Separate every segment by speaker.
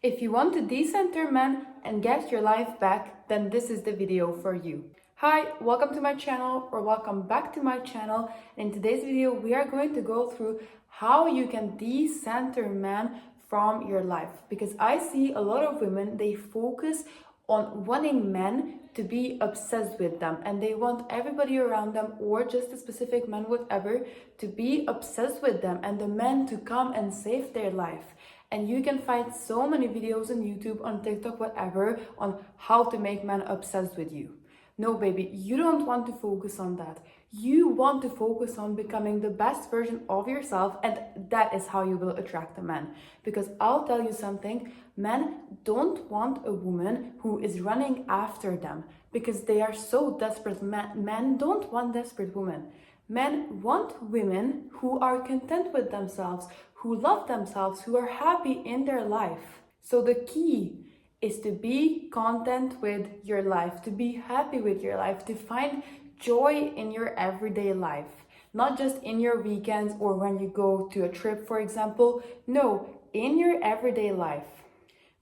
Speaker 1: If you want to decenter men and get your life back, then this is the video for you. Hi, welcome to my channel or welcome back to my channel. In today's video, we are going to go through how you can decenter men from your life. Because I see a lot of women, they focus on wanting men to be obsessed with them, and they want everybody around them or just a specific man, whatever, to be obsessed with them and the men to come and save their life. And you can find so many videos on YouTube, on TikTok, whatever, on how to make men obsessed with you. No, baby, you don't want to focus on that. You want to focus on becoming the best version of yourself, and that is how you will attract a man. Because I'll tell you something, men don't want a woman who is running after them because they are so desperate. Men don't want desperate women. Men want women who are content with themselves, who love themselves, who are happy in their life. So the key is to be content with your life, to be happy with your life, to find joy in your everyday life. Not just in your weekends or when you go to a trip, for example. No, in your everyday life.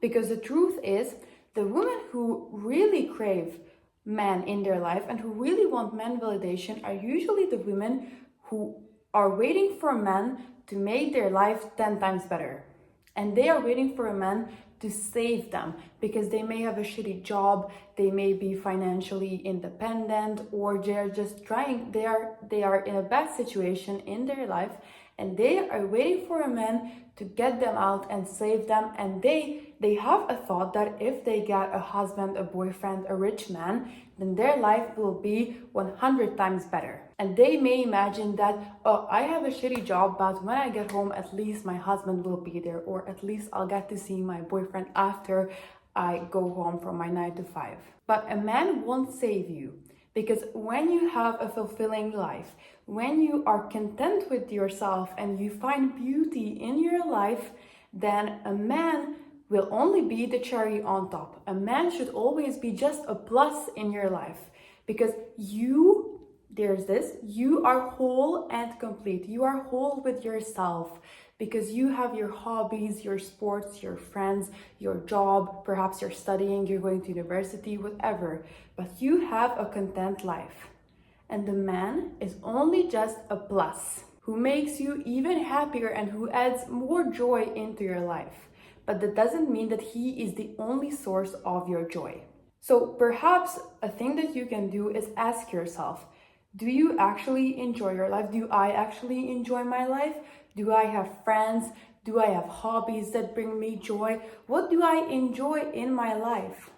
Speaker 1: Because the truth is, the women who really crave men in their life and who really want man validation are usually the women who are waiting for men to make their life 10 times better. And they are waiting for a man to save them because they may have a shitty job, they may be financially independent, or they're just trying, they are in a bad situation in their life, and they are waiting for a man to get them out and save them. And they have a thought that if they get a husband, a boyfriend, a rich man, then their life will be 100 times better. And they may imagine that, oh, I have a shitty job, but when I get home, at least my husband will be there, or at least I'll get to see my boyfriend after I go home from my 9 to 5. But a man won't save you. Because when you have a fulfilling life, when you are content with yourself and you find beauty in your life, then a man will only be the cherry on top. A man should always be just a plus in your life. Because you are whole and complete. You are whole with yourself. Because you have your hobbies, your sports, your friends, your job, perhaps you're studying, you're going to university, whatever. But you have a content life. And the man is only just a plus who makes you even happier and who adds more joy into your life. But that doesn't mean that he is the only source of your joy. So perhaps a thing that you can do is ask yourself, do you actually enjoy your life? Do I actually enjoy my life? Do I have friends? Do I have hobbies that bring me joy? What do I enjoy in my life?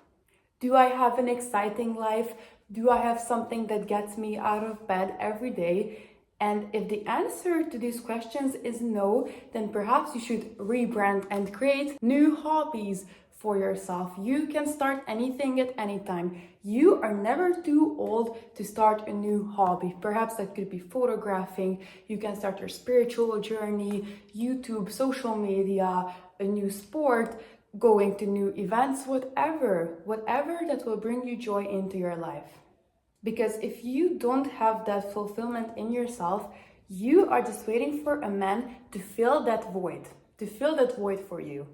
Speaker 1: Do I have an exciting life? Do I have something that gets me out of bed every day? And if the answer to these questions is no, then perhaps you should rebrand and create new hobbies for yourself. You can start anything at any time. You are never too old to start a new hobby. Perhaps that could be photographing. You can start your spiritual journey, YouTube, social media, a new sport, going to new events, whatever that will bring you joy into your life. Because if you don't have that fulfillment in yourself, you are just waiting for a man to fill that void for you.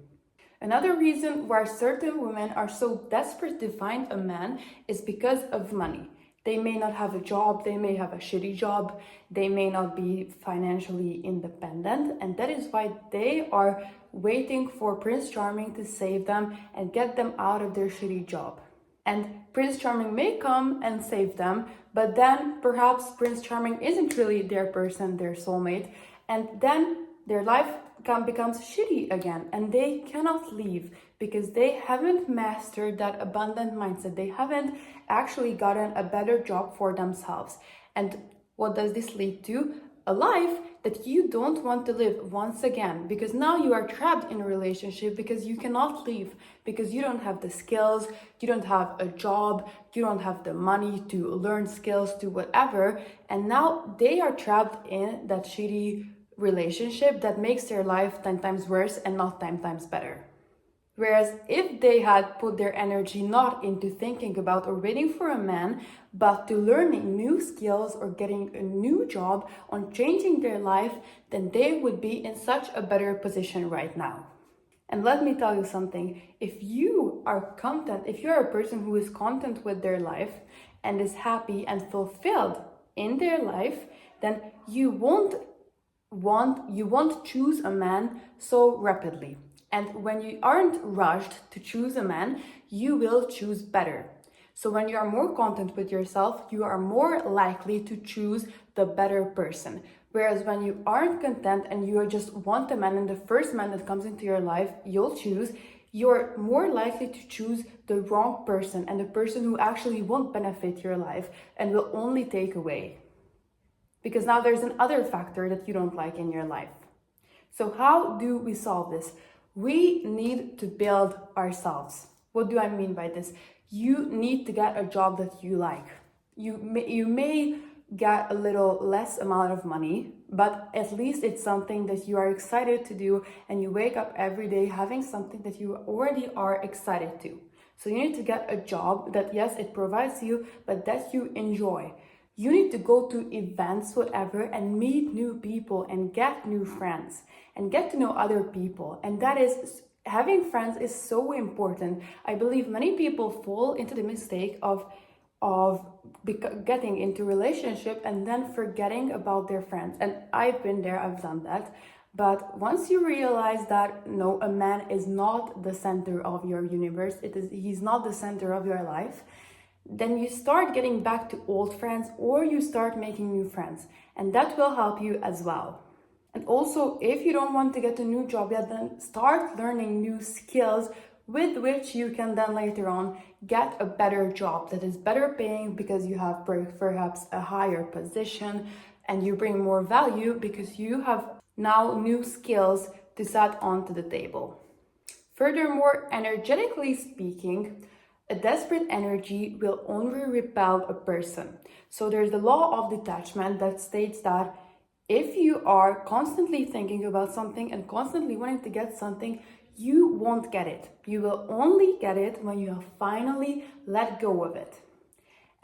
Speaker 1: Another reason why certain women are so desperate to find a man is because of money. They may not have a job, they may have a shitty job, they may not be financially independent, and that is why they are waiting for Prince Charming to save them and get them out of their shitty job. And Prince Charming may come and save them, but then perhaps Prince Charming isn't really their person, their soulmate, and then their life becomes shitty again, and they cannot leave because they haven't mastered that abundant mindset. They haven't actually gotten a better job for themselves. And what does this lead to? A life that you don't want to live once again, because now you are trapped in a relationship because you cannot leave, because you don't have the skills, you don't have a job, you don't have the money to learn skills, to whatever, and now they are trapped in that shitty relationship that makes their life 10 times worse and not 10 times better. Whereas if they had put their energy not into thinking about or waiting for a man, but to learning new skills or getting a new job, on changing their life, then they would be in such a better position right now. And let me tell you something, if you are content, if you're a person who is content with their life and is happy and fulfilled in their life, then you won't choose a man so rapidly. And when you aren't rushed to choose a man, you will choose better. So when you are more content with yourself, you are more likely to choose the better person. Whereas when you aren't content and you just want a man, and the first man that comes into your life you're more likely to choose the wrong person, and the person who actually won't benefit your life and will only take away. Because now there's another factor that you don't like in your life. So how do we solve this? We need to build ourselves. What do I mean by this? You need to get a job that you like. You may get a little less amount of money, but at least it's something that you are excited to do, and you wake up every day having something that you already are excited to. So you need to get a job that, yes, it provides you, but that you enjoy. You need to go to events, whatever, and meet new people and get new friends and get to know other people. And that is, having friends is so important. I believe many people fall into the mistake of getting into relationship and then forgetting about their friends. And I've been there, I've done that. But once you realize that no, a man is not the center of your universe, he's not the center of your life, then you start getting back to old friends, or you start making new friends, and that will help you as well. And also, if you don't want to get a new job yet, then start learning new skills with which you can then later on get a better job that is better paying, because you have perhaps a higher position and you bring more value because you have now new skills to set onto the table. Furthermore, energetically speaking, a desperate energy will only repel a person. So there's the law of detachment that states that if you are constantly thinking about something and constantly wanting to get something, you won't get it. You will only get it when you have finally let go of it.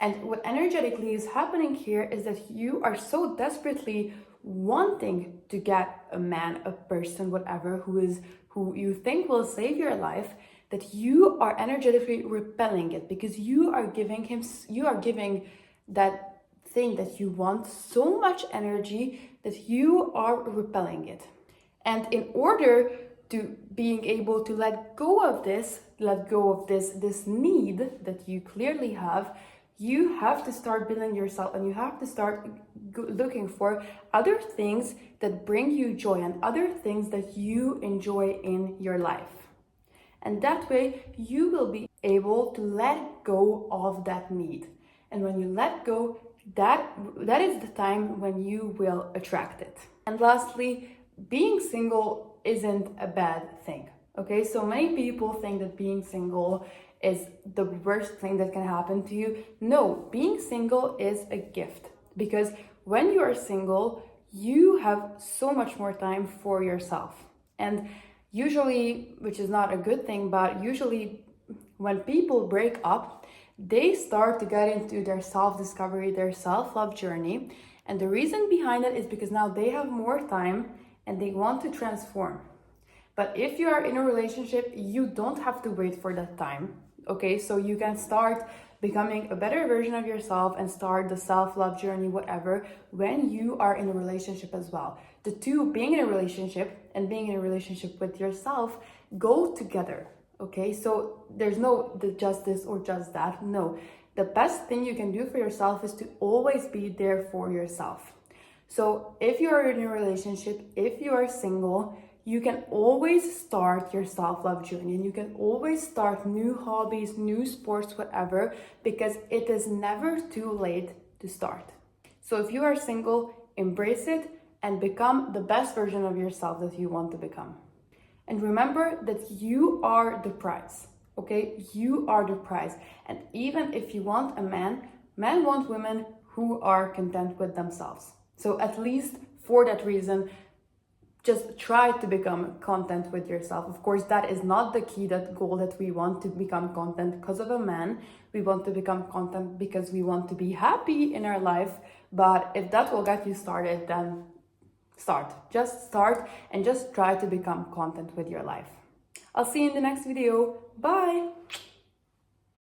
Speaker 1: And what energetically is happening here is that you are so desperately wanting to get a man, a person, whatever, who you think will save your life, that you are energetically repelling it, because you are giving that thing that you want so much energy that you are repelling it. And in order to being able to let go of this need that you clearly have, you have to start building yourself, and you have to start looking for other things that bring you joy and other things that you enjoy in your life. And that way you will be able to let go of that need. And when you let go, that is the time when you will attract it. And lastly, being single isn't a bad thing. Okay, so many people think that being single is the worst thing that can happen to you. No, being single is a gift, because when you are single, you have so much more time for yourself. And usually, which is not a good thing, but usually when people break up, they start to get into their self-discovery, their self-love journey. And the reason behind it is because now they have more time and they want to transform. But if you are in a relationship, you don't have to wait for that time. Okay, so you can start becoming a better version of yourself and start the self-love journey, whatever, when you are in a relationship as well. The two, being in a relationship and being in a relationship with yourself, go together. Okay, so there's no just this or just that. No, the best thing you can do for yourself is to always be there for yourself. So if you are in a relationship, if you are single, you can always start your self-love journey, and you can always start new hobbies, new sports, whatever, because it is never too late to start. So if you are single, embrace it and become the best version of yourself that you want to become. And remember that you are the prize, okay? You are the prize. And even if you want a man, men want women who are content with themselves. So at least for that reason, just try to become content with yourself. Of course, that is not the key, that goal that we want to become content because of a man. We want to become content because we want to be happy in our life. But if that will get you started, then start. Just start and just try to become content with your life. I'll see you in the next video. Bye!